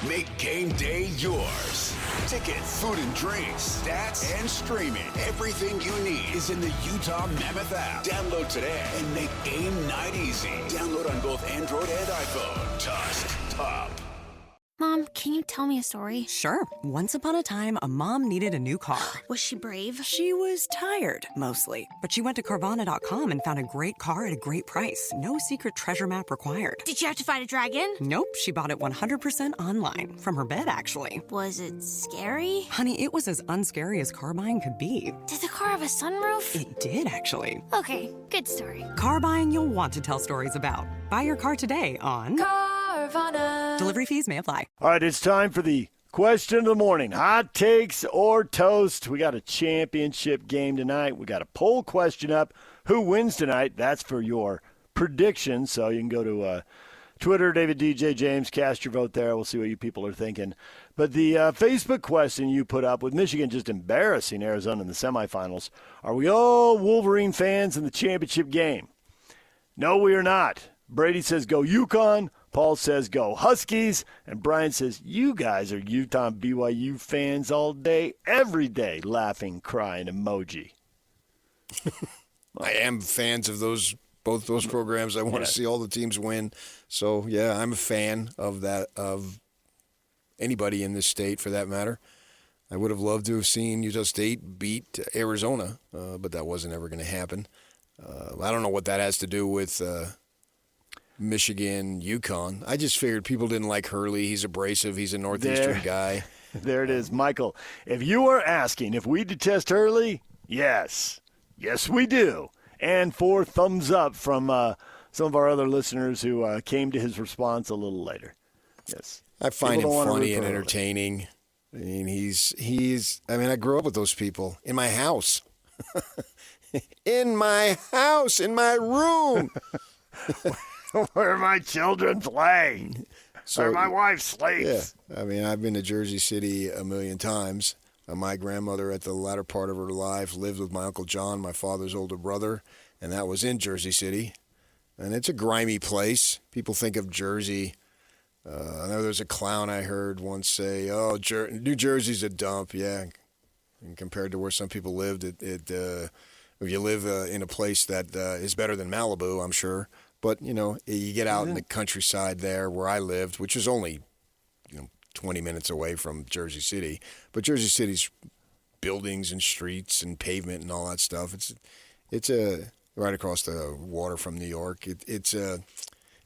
Make game day yours. Tickets, food and drinks, stats, and streaming. Everything you need is in the Utah Mammoth app. Download today and make game night easy. Download on both Android and iPhone. Tusk Top. Mom, can you tell me a story? Sure. Once upon a time, a mom needed a new car. Was she brave? She was tired, mostly. But she went to Carvana.com and found a great car at a great price. No secret treasure map required. Did you have to fight a dragon? Nope. She bought it 100% online. From her bed, actually. Was it scary? Honey, it was as unscary as car buying could be. Did the car have a sunroof? It did, actually. Okay, good story. Car buying you'll want to tell stories about. Buy your car today on Carvana. Delivery fees may apply. All right, it's time for the question of the morning. Hot takes or toast? We got a championship game tonight. We got a poll question up. Who wins tonight? That's for your predictions. So you can go to Twitter, David DJ James, cast your vote there. We'll see what you people are thinking. But the Facebook question you put up with Michigan just embarrassing Arizona in the semifinals. Are we all Wolverine fans in the championship game? No, we are not. Brady says go UConn. Paul says go Huskies. And Brian says you guys are Utah and BYU fans all day, every day. Laughing, crying emoji. I am fans of both those programs. I want to see all the teams win. So, yeah, I'm a fan of that, of anybody in this state for that matter. I would have loved to have seen Utah State beat Arizona, but that wasn't ever going to happen. I don't know what that has to do with Michigan, UConn. I just figured people didn't like Hurley. He's abrasive. He's a Northeastern guy. There it is. Michael, if you are asking if we detest Hurley, yes. Yes, we do. And 4 thumbs up from some of our other listeners who came to his response a little later. Yes. I find him funny and entertaining. I mean, I grew up with those people in my house. In my house, in my room. Where my children play. Where my wife sleeps. Yeah. I mean, I've been to Jersey City a million times. My grandmother, at the latter part of her life, lived with my Uncle John, my father's older brother, and that was in Jersey City. And it's a grimy place. People think of Jersey. I know there's a clown I heard once say, "Oh, New Jersey's a dump." Yeah, and compared to where some people lived, if you live in a place that is better than Malibu, I'm sure. But you get out in the countryside there, where I lived, which is only 20 minutes away from Jersey City. But Jersey City's buildings and streets and pavement and all that stuff. It's right across the water from New York. It's an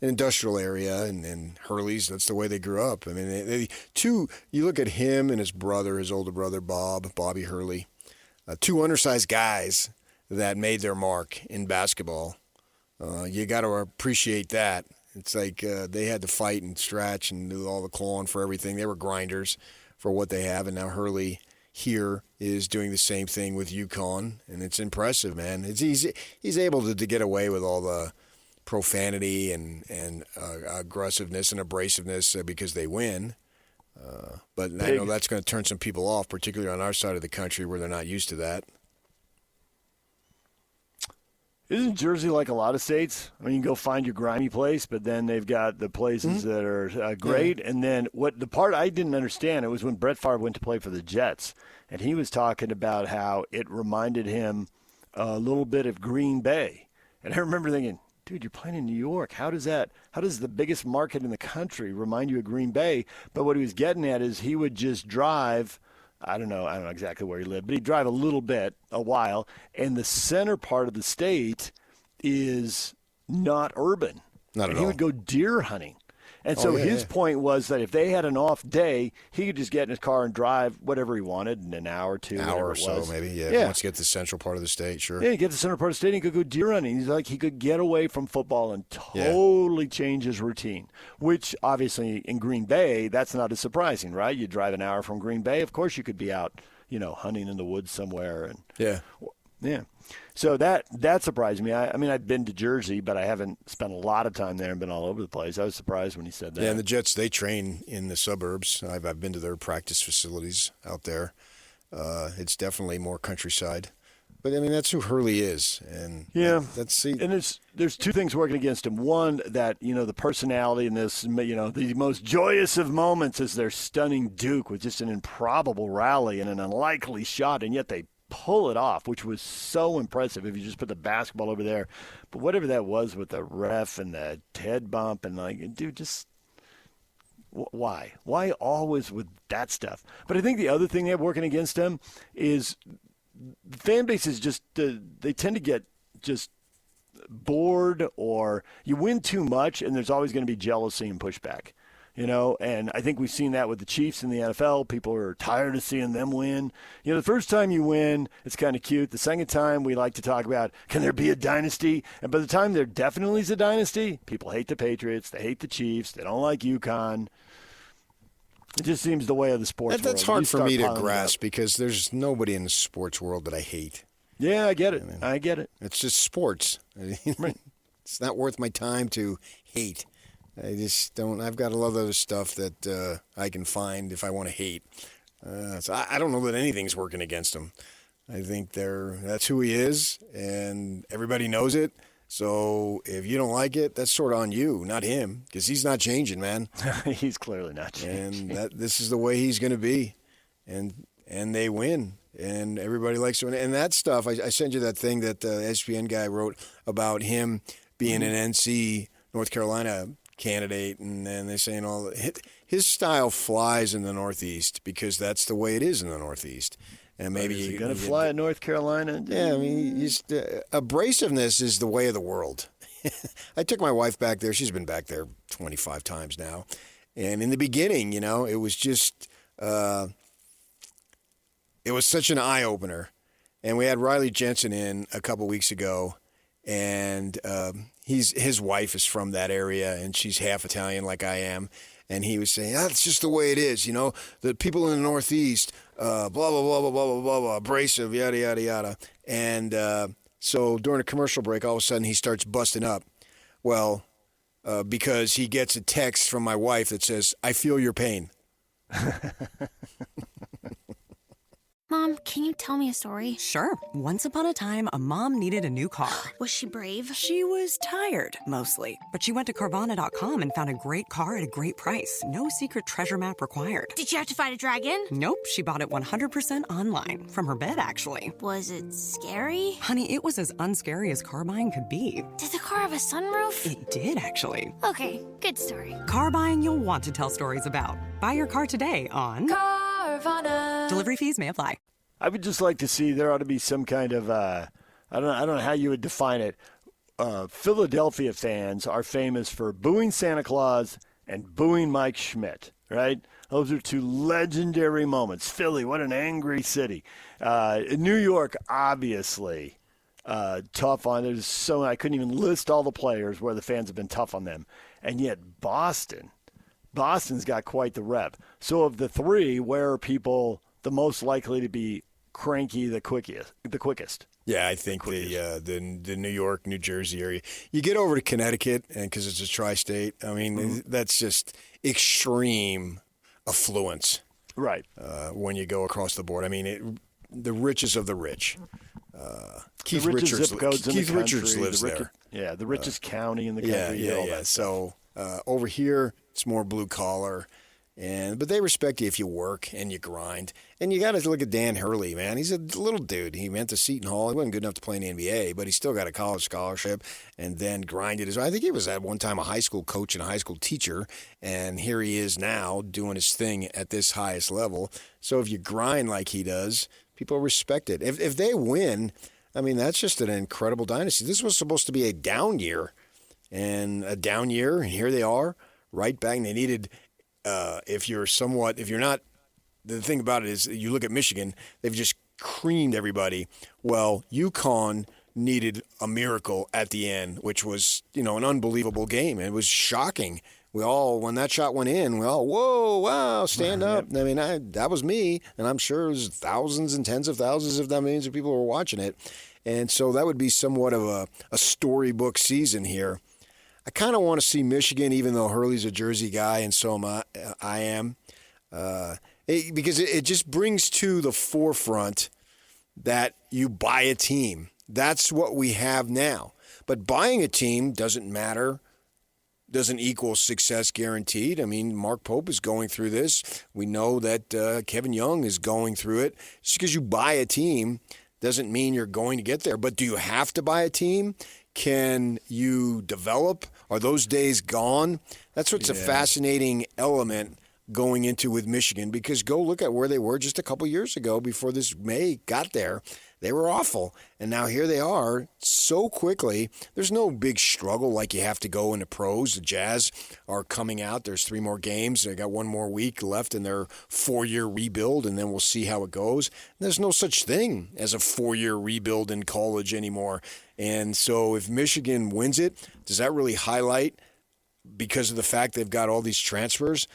industrial area, and Hurley's, that's the way they grew up. I mean, you look at him and his brother, his older brother, Bobby Hurley, 2 undersized guys that made their mark in basketball. You got to appreciate that. It's like they had to fight and stretch and do all the clawing for everything. They were grinders for what they have, and now Hurley here is doing the same thing with UConn, and it's impressive, man. He's able to get away with all the profanity and aggressiveness and abrasiveness because they win. But I know that's going to turn some people off, particularly on our side of the country where they're not used to that. Isn't Jersey like a lot of states? I mean, you can go find your grimy place, but then they've got the places that are great. Yeah. And then the part I didn't understand, it was when Brett Favre went to play for the Jets, and he was talking about how it reminded him a little bit of Green Bay. And I remember thinking, dude, you're playing in New York. How does the biggest market in the country remind you of Green Bay? But what he was getting at is he would just drive – I don't know exactly where he lived, but he'd drive a while, and the center part of the state is not urban. Not at all. He would go deer hunting. And so his point was that if they had an off day, he could just get in his car and drive whatever he wanted in an hour or two. Hour or so, maybe, yeah. Once you get to the central part of the state, sure. Yeah, you get to the central part of the state, and he could go deer hunting. He's like, he could get away from football and totally change his routine, which obviously in Green Bay, that's not as surprising, right? You drive an hour from Green Bay, of course you could be out, hunting in the woods somewhere. And yeah. So that surprised me. I mean, I've been to Jersey, but I haven't spent a lot of time there and been all over the place. I was surprised when he said that. Yeah, and the Jets, they train in the suburbs. I've been to their practice facilities out there. It's definitely more countryside. But I mean, that's who Hurley is, and Yeah, that's and there's two things working against him. One, that the personality in this, the most joyous of moments is their stunning Duke with just an improbable rally and an unlikely shot, and yet they pull it off, which was so impressive. If you just put the basketball over there, but whatever that was with the ref and the head bump and dude, just. Why? Why always with that stuff? But I think the other thing they have working against them is the fan base is just they tend to get just bored, or you win too much and there's always going to be jealousy and pushback. And I think we've seen that with the Chiefs in the NFL. People are tired of seeing them win. The first time you win, it's kind of cute. The second time, we like to talk about, can there be a dynasty? And by the time there definitely is a dynasty, people hate the Patriots. They hate the Chiefs. They don't like UConn. It just seems the way of the sports world. That's hard for me to grasp because there's nobody in the sports world that I hate. Yeah, I get it. I get it. It's just sports. It's not worth my time to hate. I just don't. I've got a lot of other stuff that I can find if I want to hate. So I don't know that anything's working against him. I think that's who he is, and everybody knows it. So if you don't like it, that's sort of on you, not him, because he's not changing, man. He's clearly not changing. And this is the way he's going to be, and they win, and everybody likes to win. And that stuff, I sent you that thing that the ESPN guy wrote about him being an NC North Carolina candidate, and then they're saying his style flies in the Northeast because that's the way it is in the Northeast. And maybe is he going to fly at North Carolina? Yeah, I mean, abrasiveness is the way of the world. I took my wife back there. She's been back there 25 times now. And in the beginning, it was just it was such an eye-opener. And we had Riley Jensen in a couple weeks ago, and his wife is from that area, and she's half Italian like I am. And he was saying, that's just the way it is, the people in the Northeast, blah, blah, blah, blah, blah, blah, blah, blah, abrasive, yada, yada, yada. And so during a commercial break, all of a sudden he starts busting up. Well, because he gets a text from my wife that says, I feel your pain. Mom, can you tell me a story? Sure. Once upon a time, a mom needed a new car. Was she brave? She was tired, mostly. But she went to Carvana.com and found a great car at a great price. No secret treasure map required. Did you have to fight a dragon? Nope. She bought it 100% online. From her bed, actually. Was it scary? Honey, it was as unscary as car buying could be. Did the car have a sunroof? It did, actually. Okay, good story. Car buying you'll want to tell stories about. Buy your car today on Carvana. Delivery fees may apply. I would just like to see there ought to be some kind of I don't know how you would define it. Philadelphia fans are famous for booing Santa Claus and booing Mike Schmidt, right? Those are two legendary moments. Philly, what an angry city. New York, obviously, tough on. I couldn't even list all the players where the fans have been tough on them. And yet Boston's got quite the rep. So of the three, where are people the most likely to be cranky the quickest? Yeah, I think the New York, New Jersey area. You get over to Connecticut, and because it's a tri-state, I mean, that's just extreme affluence. Right. When you go across the board. I mean, the richest of the rich. Keith the richest Richards, zip codes in the country, Richards lives there. Yeah, the richest county in the country. Yeah. So over here, it's more blue collar. But they respect you if you work and you grind. And you got to look at Dan Hurley, man. He's a little dude. He went to Seton Hall. He wasn't good enough to play in the NBA, but he still got a college scholarship and then grinded. I think he was at one time a high school coach and a high school teacher, and here he is now doing his thing at this highest level. So if you grind like he does, people respect it. If they win, I mean, that's just an incredible dynasty. This was supposed to be a down year, and here they are, right back. And they needed if you're not, the thing about it is you look at Michigan, they've just creamed everybody. Well, UConn needed a miracle at the end, which was, an unbelievable game. It was shocking. When that shot went in, whoa, wow, stand up. I mean, that was me, and I'm sure it was thousands and tens of thousands, if not millions of people were watching it. And so that would be somewhat of a storybook season here. I kind of want to see Michigan, even though Hurley's a Jersey guy, and so am because it just brings to the forefront that you buy a team. That's what we have now. But buying a team doesn't matter, doesn't equal success guaranteed. I mean, Mark Pope is going through this. We know that Kevin Young is going through it. Just because you buy a team doesn't mean you're going to get there. But do you have to buy a team? Can you develop? Are those days gone? That's what's a fascinating element going into with Michigan, because go look at where they were just a couple years ago before this May got there. They were awful, and now here they are so quickly. There's no big struggle like you have to go into pros. The Jazz are coming out. There's 3 more games. They got 1 more week left in their 4-year rebuild, and then we'll see how it goes. And there's no such thing as a 4-year rebuild in college anymore. And so if Michigan wins it, does that really highlight, because of the fact they've got all these transfers,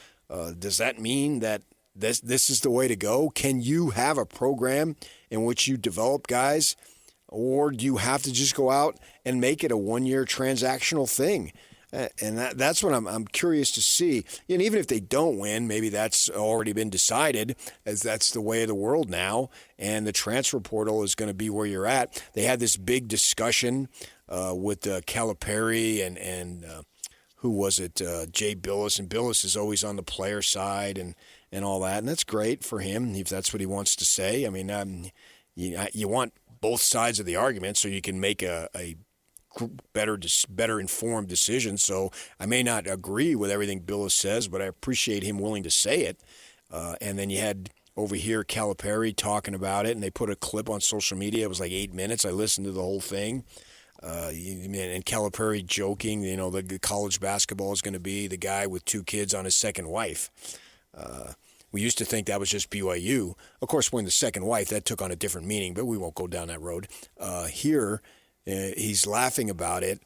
does that mean that this is the way to go? Can you have a program in which you develop guys, or do you have to just go out and make it a 1-year transactional thing? And that's what I'm curious to see. And even if they don't win, maybe that's already been decided, as that's the way of the world now, and the transfer portal is going to be where you're at. They had this big discussion with Calipari and who was it, Jay Billis, and Billis is always on the player side and all that, and that's great for him if that's what he wants to say. I mean, you want both sides of the argument so you can make a better informed decision. So I may not agree with everything Billis says, but I appreciate him willing to say it. And then you had over here Calipari talking about it, and they put a clip on social media. It was like 8 minutes. I listened to the whole thing. And Calipari joking, the college basketball is going to be the guy with 2 kids on his second wife. We used to think that was just BYU. Of course, when the second wife, that took on a different meaning, but we won't go down that road. Here, he's laughing about it,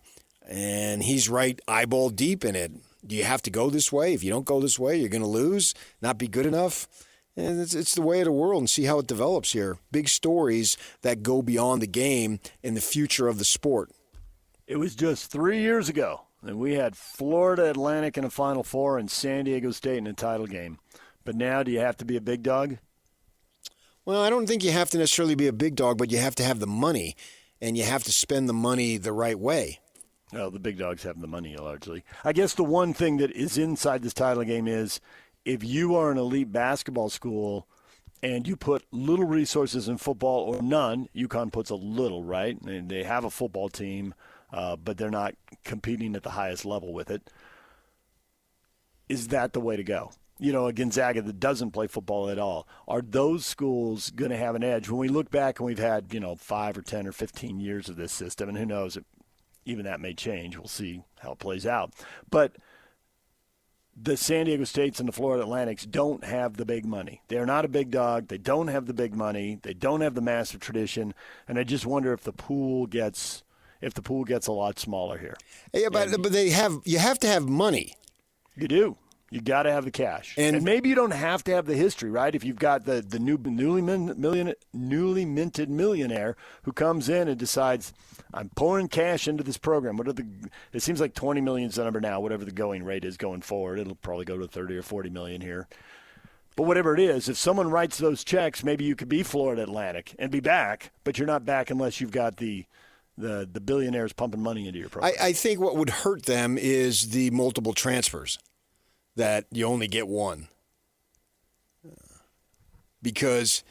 and he's right eyeball deep in it. Do you have to go this way? If you don't go this way, you're going to lose, not be good enough. And it's the way of the world, and see how it develops here. Big stories that go beyond the game in the future of the sport. It was just 3 years ago, and we had Florida Atlantic in a Final Four and San Diego State in a title game. But now, do you have to be a big dog? Well, I don't think you have to necessarily be a big dog, but you have to have the money, and you have to spend the money the right way. No, the big dogs have the money largely. I guess the one thing that is inside this title game is if you are an elite basketball school and you put little resources in football or none, UConn puts a little, right? And they have a football team, but they're not competing at the highest level with it. Is that the way to go? A Gonzaga that doesn't play football at all. Are those schools going to have an edge? When we look back and we've had, 5 or 10 or 15 years of this system, and who knows, even that may change. We'll see how it plays out. But the San Diego States and the Florida Atlantics don't have the big money. They're not a big dog. They don't have the big money. They don't have the massive tradition. And I just wonder if the pool gets a lot smaller here. Yeah, but you have to have money. You do. You got to have the cash, and maybe you don't have to have the history, right? If you've got the newly minted millionaire who comes in and decides, I'm pouring cash into this program. It seems like 20 million is the number now. Whatever the going rate is going forward, it'll probably go to 30 or 40 million here. But whatever it is, if someone writes those checks, maybe you could be Florida Atlantic and be back, but you're not back unless you've got the billionaires pumping money into your program. I think what would hurt them is the multiple transfers, that you only get one. Because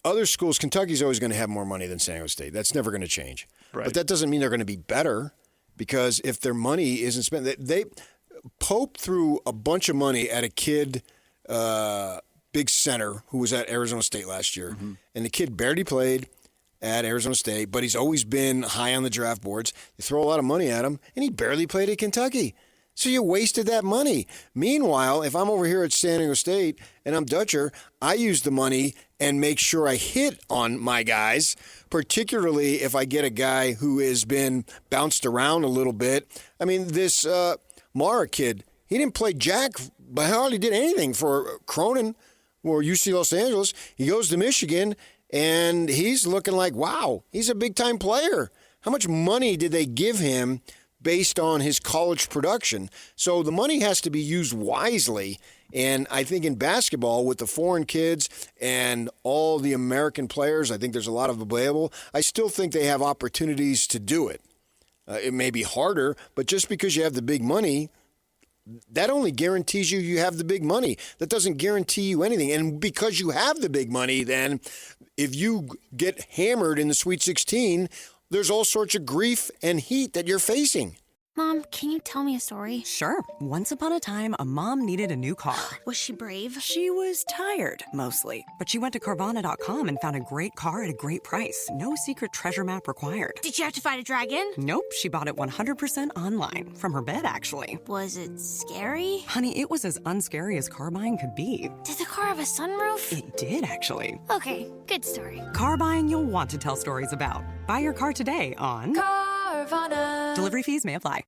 other schools, Kentucky's always going to have more money than San Diego State. That's never going to change. Right. But that doesn't mean they're going to be better, because if their money isn't spent, Pope threw a bunch of money at a kid, big center, who was at Arizona State last year. Mm-hmm. And the kid barely played at Arizona State, but he's always been high on the draft boards. You throw a lot of money at him, and he barely played at Kentucky. So you wasted that money. Meanwhile, if I'm over here at San Diego State and I'm Dutcher, I use the money and make sure I hit on my guys, particularly if I get a guy who has been bounced around a little bit. I mean, this Mara kid, he didn't play jack, but hardly did anything for Cronin or UC Los Angeles. He goes to Michigan, and he's looking like, wow, he's a big-time player. How much money did they give him based on his college production? So the money has to be used wisely, And I think in basketball, with the foreign kids and all the American players, I think there's a lot of available. I still think they have opportunities to do it. It may be harder, but just because you have the big money, that only guarantees you have the big money. That doesn't guarantee you anything. And because you have the big money, then if you get hammered in the Sweet 16, there's all sorts of grief and heat that you're facing. Mom, can you tell me a story? Sure. Once upon a time, a mom needed a new car. Was she brave? She was tired, mostly. But she went to Carvana.com and found a great car at a great price. No secret treasure map required. Did you have to fight a dragon? Nope, she bought it 100% online. From her bed, actually. Was it scary? Honey, it was as unscary as car buying could be. Did the car have a sunroof? It did, actually. Okay, good story. Car buying you'll want to tell stories about. Buy your car today on Carvana. Delivery fees may apply.